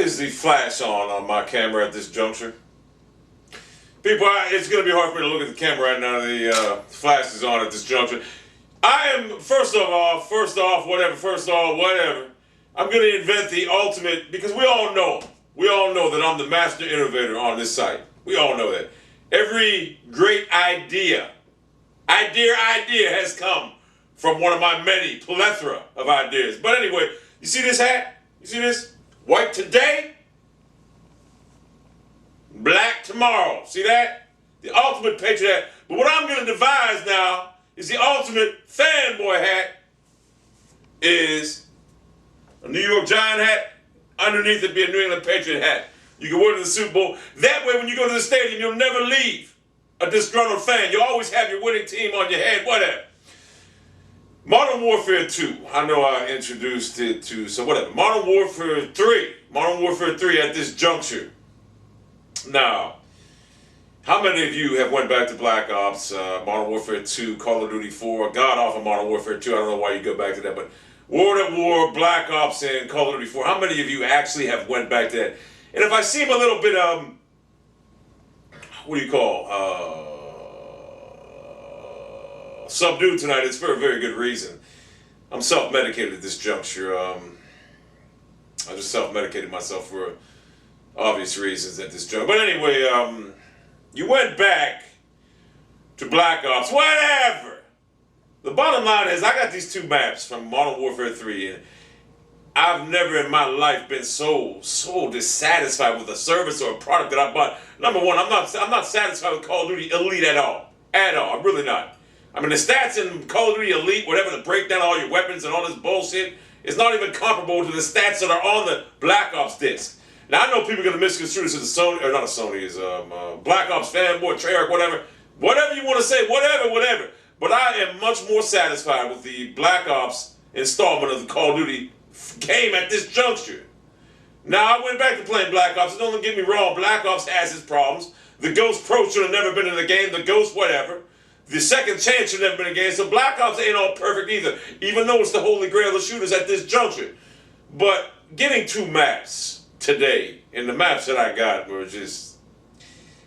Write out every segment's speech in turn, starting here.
is the flash on my camera at this juncture? People, it's going to be hard for me to look at the camera right now. The flash is on at this juncture. I am, first off, whatever. I'm going to invent the ultimate, because we all know that I'm the master innovator on this site. We all know that. Every great idea has come from one of my many plethora of ideas. But anyway, you see this hat? You see this? White today, black tomorrow. See that? The ultimate Patriot hat. But what I'm going to devise now is the ultimate fanboy hat. Is a New York Giant hat. Underneath it be a New England Patriot hat. You can wear it to the Super Bowl. That way when you go to the stadium, you'll never leave a disgruntled fan. You'll always have your winning team on your head, whatever. Modern Warfare 2. I know I introduced it to, so whatever. Modern Warfare 3. Modern Warfare 3 at this juncture. Now, how many of you have went back to Black Ops, Modern Warfare 2, Call of Duty 4, God awful Modern Warfare 2, I don't know why you go back to that, but World at War, Black Ops, and Call of Duty 4, how many of you actually have went back to that? And if I seem a little bit, what do you call, subdued tonight, it's for a very good reason. I'm self-medicated at this juncture. I just self-medicated myself for obvious reasons at this juncture. But anyway, you went back to Black Ops, whatever. The bottom line is I got these two maps from Modern Warfare 3, and I've never in my life been so dissatisfied with a service or a product that I bought. Number one, I'm not satisfied with Call of Duty Elite at all. I'm really not. I mean, the stats in Call of Duty Elite, whatever, the breakdown of all your weapons and all this bullshit, is not even comparable to the stats that are on the Black Ops disc. Now, I know people are going to misconstrue this as a Sony, or not a Sony, as a Black Ops fanboy, Treyarch, whatever. Whatever you want to say, whatever. But I am much more satisfied with the Black Ops installment of the Call of Duty game at this juncture. Now, I went back to playing Black Ops. Don't get me wrong, Black Ops has its problems. The Ghost Pro should have never been in the game. The Ghost whatever. The Second Chance should have never been in the game. So Black Ops ain't all perfect either, even though it's the holy grail of shooters at this juncture. But getting two maps today, and the maps that I got were just,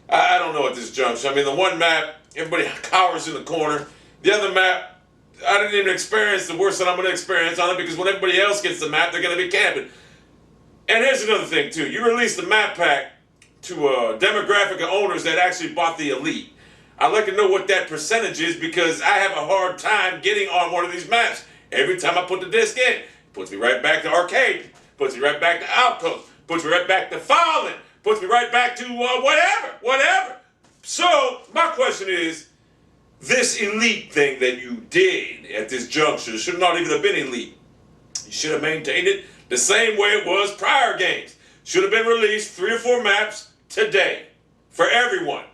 I don't know at this juncture. I mean, the one map, everybody cowers in the corner. The other map, I didn't even experience the worst that I'm going to experience on it, because when everybody else gets the map, they're going to be camping. And here's another thing, too. You release the map pack to a demographic of owners that actually bought the Elite. I'd like to know what that percentage is, because I have a hard time getting on one of these maps. Every time I put the disc in, it puts me right back to Arcade, puts me right back to Outpost, puts me right back to Fallen, puts me right back to whatever. So, my question is, this Elite thing that you did at this juncture should not even have been Elite. You should have maintained it the same way it was prior games. Should have been released 3 or 4 maps today for everyone.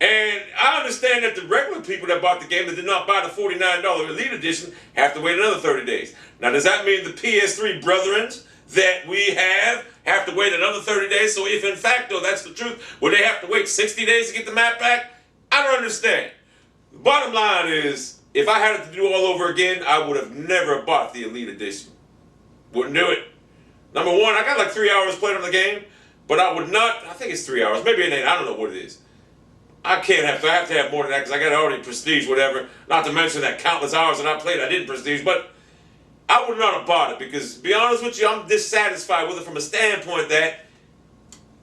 And I understand that the regular people that bought the game that did not buy the $49 Elite Edition have to wait another 30 days. Now, does that mean the PS3 brethren that we have to wait another 30 days? So if in fact, though, that's the truth, would they have to wait 60 days to get the map back? I don't understand. The bottom line is, if I had it to do all over again, I would have never bought the Elite Edition. Wouldn't do it. Number one, I got like 3 hours played on the game, but I would not, I think it's 3 hours, maybe it ain't, I don't know what it is. I have to have more than that, because I got already prestige, whatever. Not to mention that countless hours that I played, I didn't prestige, but I would not have bought it, because to be honest with you, I'm dissatisfied with it from a standpoint that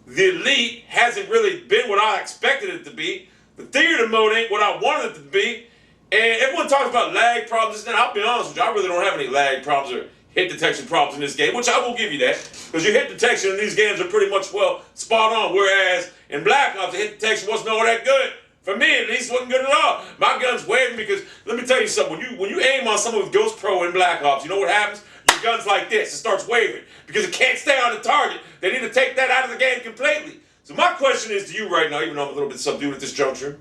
the Elite hasn't really been what I expected it to be. The theater mode ain't what I wanted it to be. And everyone talks about lag problems. And I'll be honest with you, I really don't have any lag problems or hit detection problems in this game, which I will give you that. Because your hit detection in these games are pretty much, well, spot on. Whereas in Black Ops, the hit detection wasn't all that good. For me, at least, wasn't good at all. My gun's waving because, let me tell you something, when you aim on someone with Ghost Pro in Black Ops, you know what happens? Your gun's like this. It starts waving because it can't stay on the target. They need to take that out of the game completely. So my question is to you right now, even though I'm a little bit subdued at this juncture,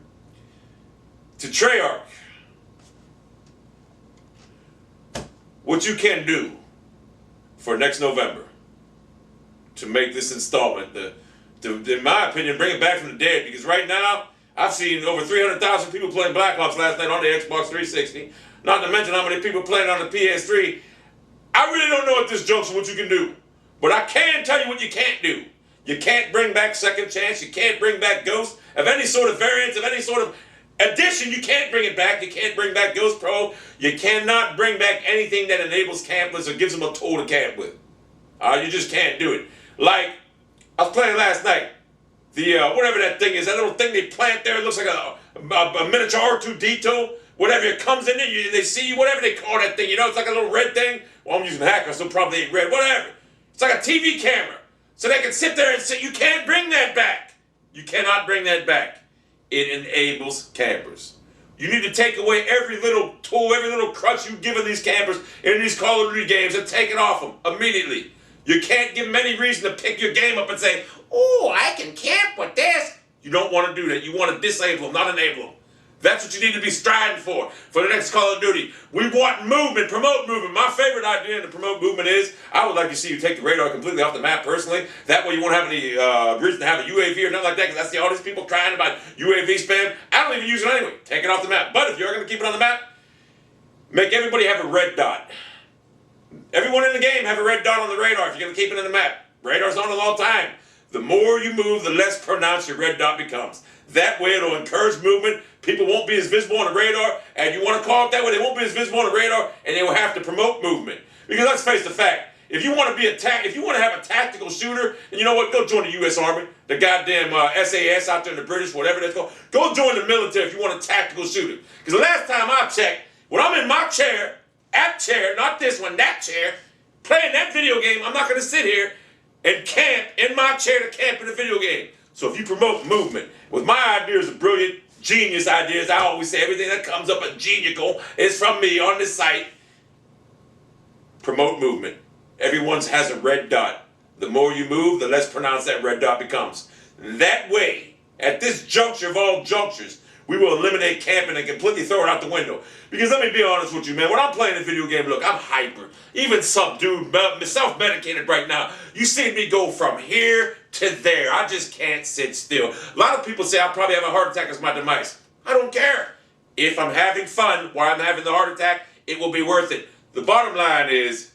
to Treyarch, what you can do for next November to make this installment, in my opinion, bring it back from the dead, because right now, I've seen over 300,000 people playing Black Ops last night on the Xbox 360, not to mention how many people playing on the PS3. I really don't know at this juncture what you can do But I can tell you what you can't do. You can't bring back Second Chance. You can't bring back Ghost of any sort of variance, of any sort of addition. You can't bring it back. You can't bring back Ghost Pro. You cannot bring back anything that enables campers or gives them a tool to camp with. You just can't do it. Like, I was playing last night. The, whatever that thing is, that little thing they plant there, it looks like a miniature R2D2. Whatever, it comes in there, they see you, whatever they call that thing. You know, it's like a little red thing. Well, I'm using hacker, so probably ain't red. Whatever. It's like a TV camera. So they can sit there and say, you can't bring that back. You cannot bring that back. It enables campers. You need to take away every little tool, every little crutch you've given these campers in these Call of Duty games and take it off them immediately. You can't give them any reason to pick your game up and say, oh, I can camp with this. You don't want to do that. You want to disable them, not enable them. That's what you need to be striving for the next Call of Duty. We want movement, promote movement. My favorite idea to promote movement is, I would like to see you take the radar completely off the map personally. That way you won't have any reason to have a UAV or nothing like that, because I see all these people crying about UAV spam. I don't even use it anyway. Take it off the map. But if you're going to keep it on the map, make everybody have a red dot. Everyone in the game have a red dot on the radar if you're going to keep it in the map. Radar's on at all time. The more you move, the less pronounced your red dot becomes. That way it'll encourage movement. People won't be as visible on the radar, and you want to call it that way, they won't be as visible on the radar, and they will have to promote movement. Because let's face the fact, if you want to be if you want to have a tactical shooter, and you know what, go join the U.S. Army, the goddamn SAS out there in the British, whatever that's called. Go join the military if you want a tactical shooter. Because the last time I checked, when I'm in my chair, not this one, that chair, playing that video game, I'm not going to sit here and camp in my chair to camp in a video game. So if you promote movement, with my ideas of brilliant, genius ideas, I always say everything that comes up as genial is from me on this site. Promote movement. Everyone's has a red dot. The more you move, the less pronounced that red dot becomes. That way, at this juncture of all junctures, we will eliminate camping and completely throw it out the window. Because let me be honest with you, man. When I'm playing a video game, look, I'm hyper. Even subdued, self-medicated right now. You see me go from here to there. I just can't sit still. A lot of people say I'll probably have a heart attack as my demise. I don't care. If I'm having fun while I'm having the heart attack, it will be worth it. The bottom line is,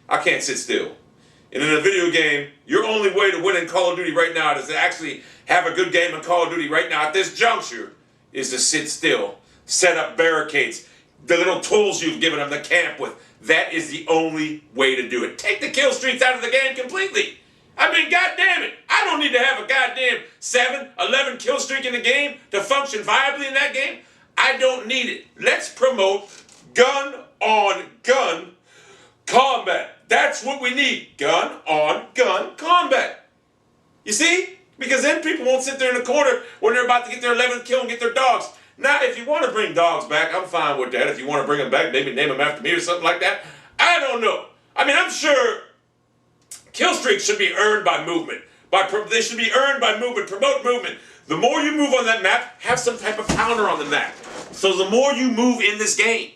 I can't sit still. And in a video game, your only way to win in Call of Duty right now is to actually have a good game in Call of Duty right now at this juncture is to sit still, set up barricades, the little tools you've given them to camp with. That is the only way to do it. Take the kill streaks out of the game completely. I mean, goddamn it. I don't need to have a goddamn 7, 11 kill streak in the game to function viably in that game. I don't need it. Let's promote gun-on-gun combat. That's what we need. Gun-on-gun combat. You see? Because then people won't sit there in the corner when they're about to get their 11th kill and get their dogs. Now, if you want to bring dogs back, I'm fine with that. If you want to bring them back, maybe name them after me or something like that. I don't know. I mean, I'm sure Killstreak should be earned by movement. They should be earned by movement. Promote movement. The more you move on that map, have some type of counter on the map. So the more you move in this game,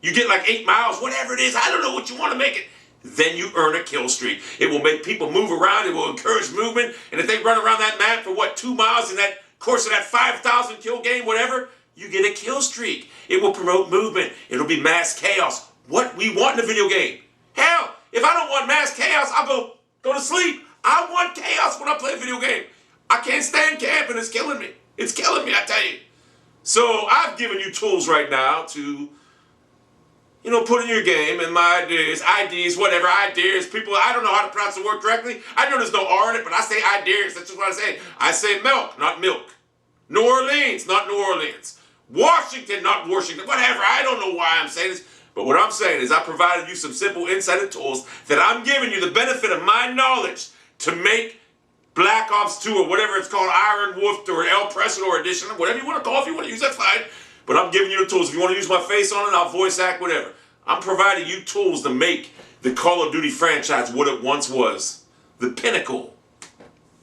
you get like 8 miles, whatever it is. I don't know what you want to make it. Then you earn a kill streak. It will make people move around. It will encourage movement. And if they run around that map for 2 miles in that course of that 5,000 kill game, whatever, you get a kill streak. It will promote movement. It'll be mass chaos. What we want in a video game. Hell, if I don't want mass chaos, I'll go to sleep. I want chaos when I play a video game. I can't stand camping. It's killing me. It's killing me, I tell you. So I've given you tools right now to put in your game, and my ideas, whatever, ideas, people, I don't know how to pronounce the word correctly. I know there's no R in it, but I say ideas, that's just what I say. I say milk, not milk. New Orleans, not New Orleans. Washington, not Washington, whatever, I don't know why I'm saying this, but what I'm saying is I provided you some simple insight and tools that I'm giving you the benefit of my knowledge to make Black Ops 2 or whatever it's called, Iron Wolf or El Presador Edition, whatever you want to call it, if you want to use that, fine. But I'm giving you the tools. If you want to use my face on it, I'll voice act, whatever. I'm providing you tools to make the Call of Duty franchise what it once was. The pinnacle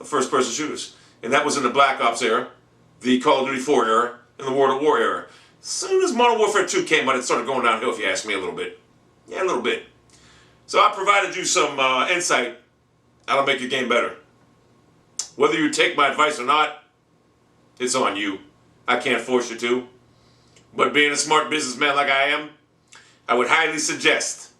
of first-person shooters. And that was in the Black Ops era, the Call of Duty 4 era, and the World at War era. As soon as Modern Warfare 2 came out, it started going downhill, if you ask me, a little bit. Yeah, a little bit. So I provided you some insight how to make your game better. Whether you take my advice or not, it's on you. I can't force you to. But being a smart businessman like I am, I would highly suggest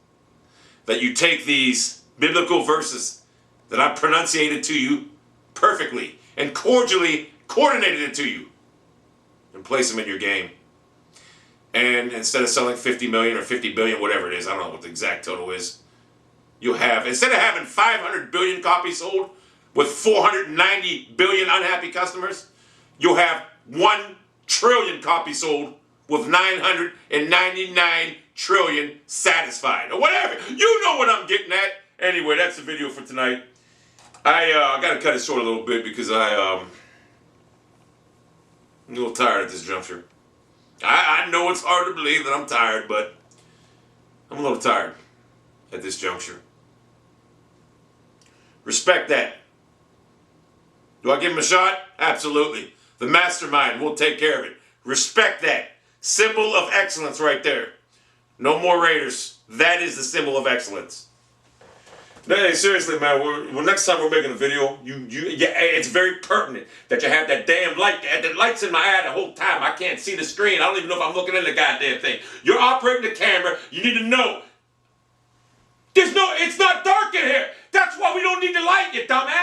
that you take these biblical verses that I pronunciated to you perfectly and cordially coordinated it to you, and place them in your game. And instead of selling 50 million or 50 billion, whatever it is, I don't know what the exact total is, you'll have, instead of having 500 billion copies sold with 490 billion unhappy customers, you'll have 1 trillion copies sold with 999 trillion satisfied, or whatever. You know what I'm getting at. Anyway, that's the video for tonight. I got to cut it short a little bit because I'm a little tired at this juncture. I know it's hard to believe that I'm tired, but I'm a little tired at this juncture. Respect that. Do I give him a shot? Absolutely. The mastermind will take care of it. Respect that. Symbol of excellence right there. No more Raiders. That is the symbol of excellence. Hey, seriously, man. Well, next time we're making a video, it's very pertinent that you have that damn light. The light's in my eye the whole time. I can't see the screen. I don't even know if I'm looking at the goddamn thing. You're operating the camera. You need to know. It's not dark in here. That's why we don't need the light, you dumbass.